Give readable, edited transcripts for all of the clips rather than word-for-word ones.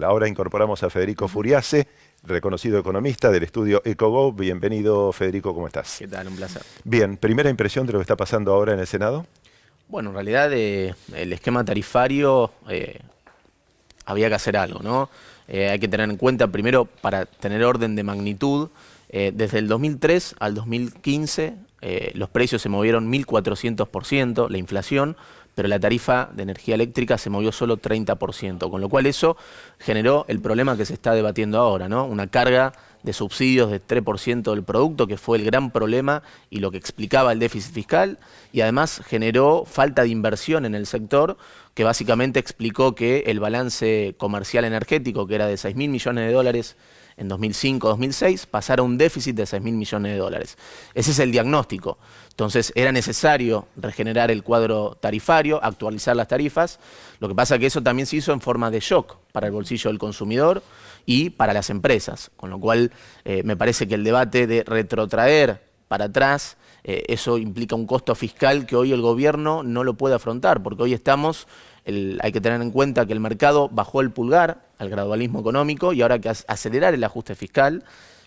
Ahora incorporamos a Federico Furiase, reconocido economista del estudio EcoGo. Bienvenido, Federico, ¿cómo estás? ¿Qué tal? Un placer. Bien, primera impresión de lo que está pasando ahora en el Senado. Bueno, en realidad el esquema tarifario había que hacer algo, ¿no? Hay que tener en cuenta, primero, para tener orden de magnitud, desde el 2003 al 2015 los precios se movieron 1.400%, la inflación, pero la tarifa de energía eléctrica se movió solo 30%, con lo cual eso generó el problema que se está debatiendo ahora, ¿no? Una carga de subsidios de 3% del producto, que fue el gran problema y lo que explicaba el déficit fiscal, y además generó falta de inversión en el sector, que básicamente explicó que el balance comercial energético, que era de 6.000 millones de dólares en 2005-2006, pasara a un déficit de 6.000 millones de dólares. Ese es el diagnóstico. Entonces era necesario regenerar el cuadro tarifario, actualizar las tarifas. Lo que pasa es que eso también se hizo en forma de shock para el bolsillo del consumidor y para las empresas, con lo cual me parece que el debate de retrotraer para atrás, eso implica un costo fiscal que hoy el gobierno no lo puede afrontar, porque hoy estamos, hay que tener en cuenta que el mercado bajó el pulgar al gradualismo económico y ahora hay que acelerar el ajuste fiscal,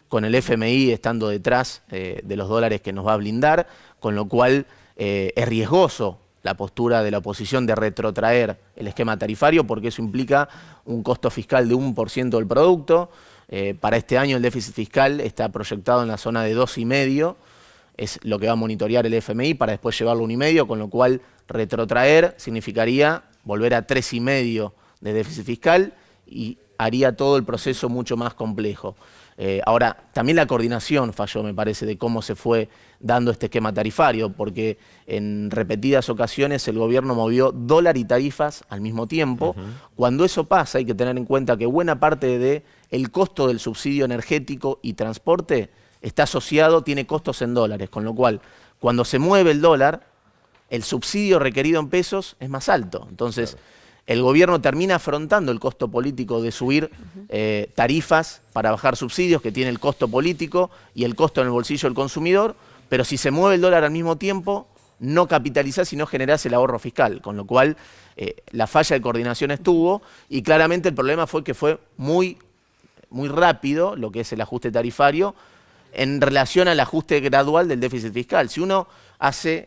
con el FMI estando detrás de los dólares que nos va a blindar, con lo cual es riesgoso la postura de la oposición de retrotraer el esquema tarifario, porque eso implica un costo fiscal de 1% del producto. Para este año el déficit fiscal está proyectado en la zona de 2,5%, es lo que va a monitorear el FMI para después llevarlo a 1,5%, con lo cual retrotraer significaría volver a 3,5% de déficit fiscal y haría todo el proceso mucho más complejo. Ahora, también la coordinación falló, me parece, de cómo se fue dando este esquema tarifario, porque en repetidas ocasiones el gobierno movió dólar y tarifas al mismo tiempo. Cuando eso pasa, hay que tener en cuenta que buena parte del costo del subsidio energético y transporte está asociado, tiene costos en dólares, con lo cual, cuando se mueve el dólar, el subsidio requerido en pesos es más alto. Entonces, el gobierno termina afrontando el costo político de subir tarifas para bajar subsidios, que tiene el costo político y el costo en el bolsillo del consumidor, pero si se mueve el dólar al mismo tiempo, no capitalizás y no generás el ahorro fiscal, con lo cual la falla de coordinación estuvo y claramente el problema fue que fue muy rápido lo que es el ajuste tarifario en relación al ajuste gradual del déficit fiscal. Si uno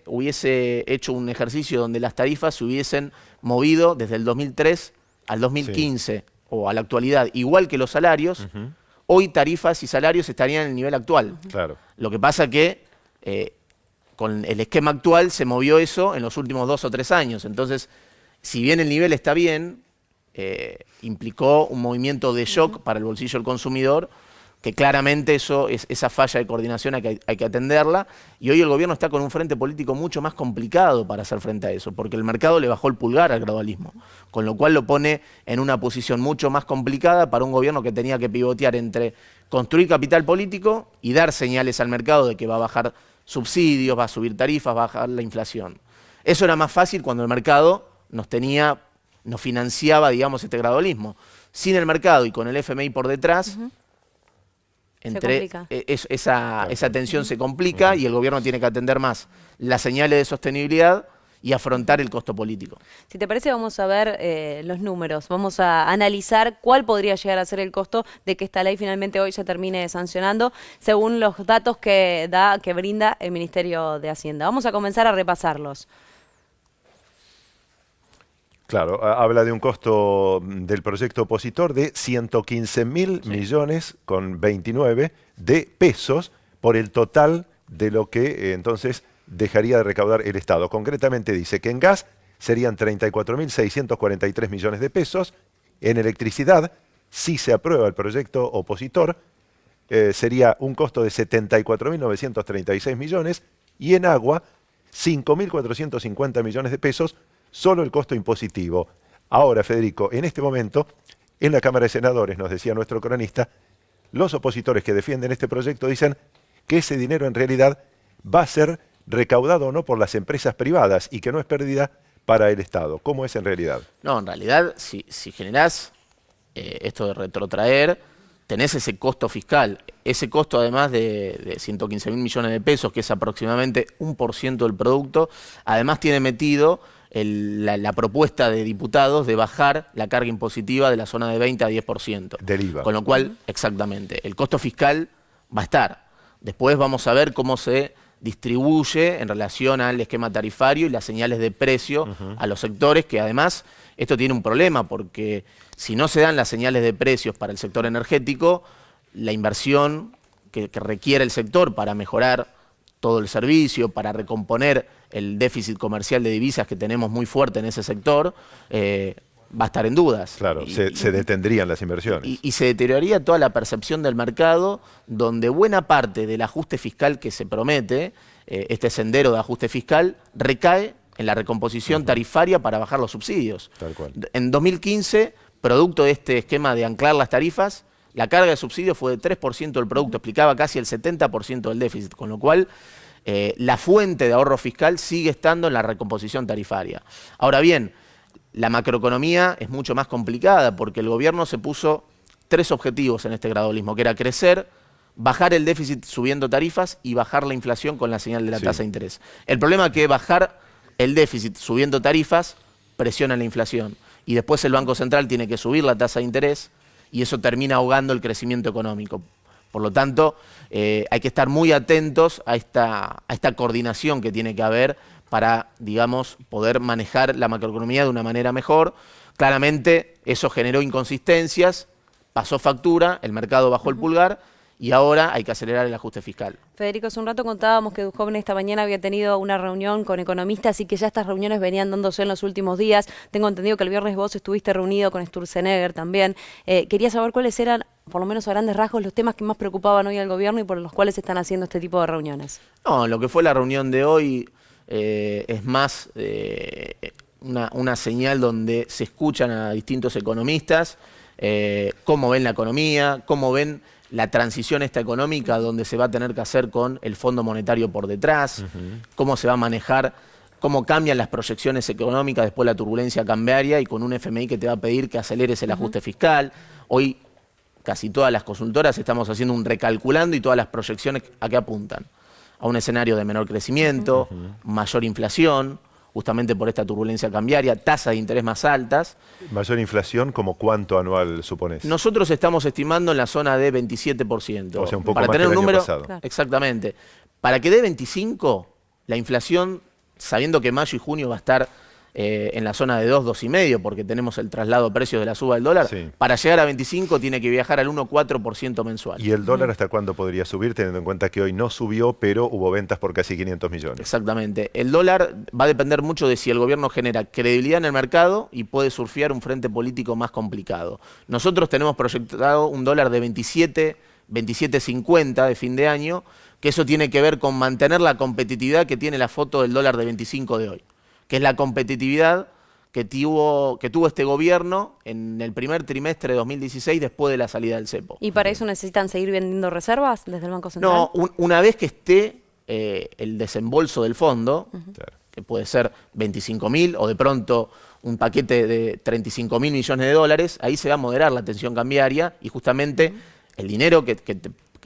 hubiese hecho un ejercicio donde las tarifas se hubiesen movido desde el 2003 al 2015 o a la actualidad, igual que los salarios, hoy tarifas y salarios estarían en el nivel actual. Claro. Lo que pasa que con el esquema actual se movió eso en los últimos 2 o 3 años. Entonces, si bien el nivel está bien, implicó un movimiento de shock para el bolsillo del consumidor, que claramente esa falla de coordinación hay que atenderla, y hoy el gobierno está con un frente político mucho más complicado para hacer frente a eso, porque el mercado le bajó el pulgar al gradualismo, con lo cual lo pone en una posición mucho más complicada para un gobierno que tenía que pivotear entre construir capital político y dar señales al mercado de que va a bajar subsidios, va a subir tarifas, va a bajar la inflación. Eso era más fácil cuando el mercado nos financiaba, digamos, este gradualismo. Sin el mercado y con el FMI por detrás, esa tensión se complica y el gobierno tiene que atender más las señales de sostenibilidad y afrontar el costo político. Si te parece, vamos a ver los números, vamos a analizar cuál podría llegar a ser el costo de que esta ley finalmente hoy se termine sancionando, según los datos que brinda el Ministerio de Hacienda. Vamos a comenzar a repasarlos. Claro, habla de un costo del proyecto opositor de 115.000 millones con 29 de pesos por el total de lo que entonces dejaría de recaudar el Estado. Concretamente dice que en gas serían 34.643 millones de pesos, en electricidad, si se aprueba el proyecto opositor, sería un costo de 74.936 millones y en agua 5.450 millones de pesos, solo el costo impositivo. Ahora, Federico, en este momento, en la Cámara de Senadores, nos decía nuestro cronista, los opositores que defienden este proyecto dicen que ese dinero en realidad va a ser recaudado o no por las empresas privadas y que no es pérdida para el Estado. ¿Cómo es en realidad? No, en realidad, si generás esto de retrotraer, tenés ese costo fiscal. ese costo, además de 115.000 millones de pesos, que es aproximadamente 1% del producto, además tiene metido la propuesta de diputados de bajar la carga impositiva de la zona de 20 a 10%. Del IVA. Con lo cual, exactamente, el costo fiscal va a estar. Después vamos a ver cómo se distribuye en relación al esquema tarifario y las señales de precio a los sectores, que además esto tiene un problema, porque si no se dan las señales de precios para el sector energético, la inversión que requiere el sector para mejorar todo el servicio, para recomponer el déficit comercial de divisas que tenemos muy fuerte en ese sector, va a estar en dudas. Claro, se detendrían las inversiones. Y se deterioraría toda la percepción del mercado, donde buena parte del ajuste fiscal que se promete, este sendero de ajuste fiscal, recae en la recomposición tarifaria para bajar los subsidios. Tal cual. En 2015, producto de este esquema de anclar las tarifas, la carga de subsidio fue de 3% del producto, explicaba casi el 70% del déficit, con lo cual la fuente de ahorro fiscal sigue estando en la recomposición tarifaria. Ahora bien, la macroeconomía es mucho más complicada porque el gobierno se puso 3 objetivos en este gradualismo, que era crecer, bajar el déficit subiendo tarifas y bajar la inflación con la señal de la tasa de interés. El problema es que bajar el déficit subiendo tarifas presiona la inflación y después el Banco Central tiene que subir la tasa de interés y eso termina ahogando el crecimiento económico. Por lo tanto, hay que estar muy atentos a esta coordinación que tiene que haber para, digamos, poder manejar la macroeconomía de una manera mejor. Claramente eso generó inconsistencias, pasó factura, el mercado bajó el pulgar y ahora hay que acelerar el ajuste fiscal. Federico, hace un rato contábamos que Duhovne esta mañana había tenido una reunión con economistas y que ya estas reuniones venían dándose en los últimos días. Tengo entendido que el viernes vos estuviste reunido con Sturzenegger también. Quería saber cuáles eran, por lo menos a grandes rasgos, los temas que más preocupaban hoy al gobierno y por los cuales se están haciendo este tipo de reuniones. No, lo que fue la reunión de hoy es más una señal donde se escuchan a distintos economistas, cómo ven la economía, cómo ven la transición esta económica, donde se va a tener que hacer con el Fondo Monetario por detrás, cómo se va a manejar, cómo cambian las proyecciones económicas después de la turbulencia cambiaria y con un FMI que te va a pedir que aceleres el ajuste fiscal. Hoy casi todas las consultoras estamos haciendo un recalculando y todas las proyecciones a qué apuntan. A un escenario de menor crecimiento, mayor inflación, justamente por esta turbulencia cambiaria, tasas de interés más altas. ¿Mayor inflación como cuánto anual suponés? Nosotros estamos estimando en la zona de 27%. O sea, un poco para más tener que el un año número, pasado. Claro. Exactamente. Para que dé 25, la inflación, sabiendo que mayo y junio va a estar en la zona de 2, 2,5, porque tenemos el traslado de precios de la suba del dólar, Sí. para llegar a 25 tiene que viajar al 1,4% mensual. ¿Y el dólar hasta cuándo podría subir, teniendo en cuenta que hoy no subió, pero hubo ventas por casi 500 millones? Exactamente. El dólar va a depender mucho de si el gobierno genera credibilidad en el mercado y puede surfear un frente político más complicado. Nosotros tenemos proyectado un dólar de 27.50 de fin de año, que eso tiene que ver con mantener la competitividad que tiene la foto del dólar de 25 de hoy, que es la competitividad que tuvo este gobierno en el primer trimestre de 2016 después de la salida del cepo. ¿Y para eso necesitan seguir vendiendo reservas desde el Banco Central? No, una vez que esté el desembolso del fondo, Claro. que puede ser 25.000 o de pronto un paquete de 35.000 millones de dólares, ahí se va a moderar la tensión cambiaria y justamente el dinero que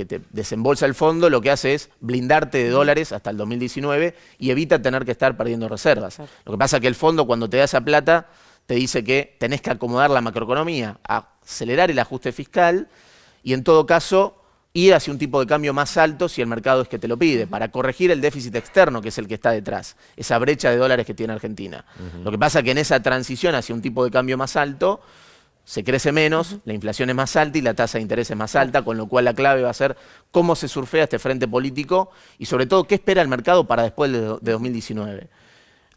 te desembolsa el fondo lo que hace es blindarte de dólares hasta el 2019 y evita tener que estar perdiendo reservas. Claro. Lo que pasa es que el fondo cuando te da esa plata te dice que tenés que acomodar la macroeconomía, acelerar el ajuste fiscal y en todo caso ir hacia un tipo de cambio más alto si el mercado es que te lo pide, para corregir el déficit externo que es el que está detrás, esa brecha de dólares que tiene Argentina. Lo que pasa es que en esa transición hacia un tipo de cambio más alto se crece menos, la inflación es más alta y la tasa de interés es más alta, con lo cual la clave va a ser cómo se surfea este frente político y sobre todo qué espera el mercado para después de 2019.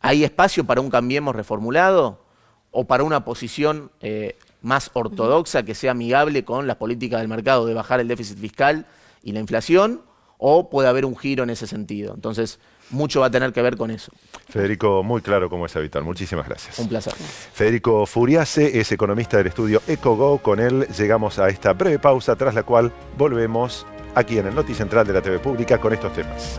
¿Hay espacio para un Cambiemos reformulado o para una posición más ortodoxa que sea amigable con las políticas del mercado de bajar el déficit fiscal y la inflación? ¿O puede haber un giro en ese sentido? Entonces, mucho va a tener que ver con eso. Federico, muy claro como es habitual. Muchísimas gracias. Un placer. Federico Furiase es economista del estudio EcoGo. Con él llegamos a esta breve pausa, tras la cual volvemos aquí en el Noti Central de la TV Pública con estos temas.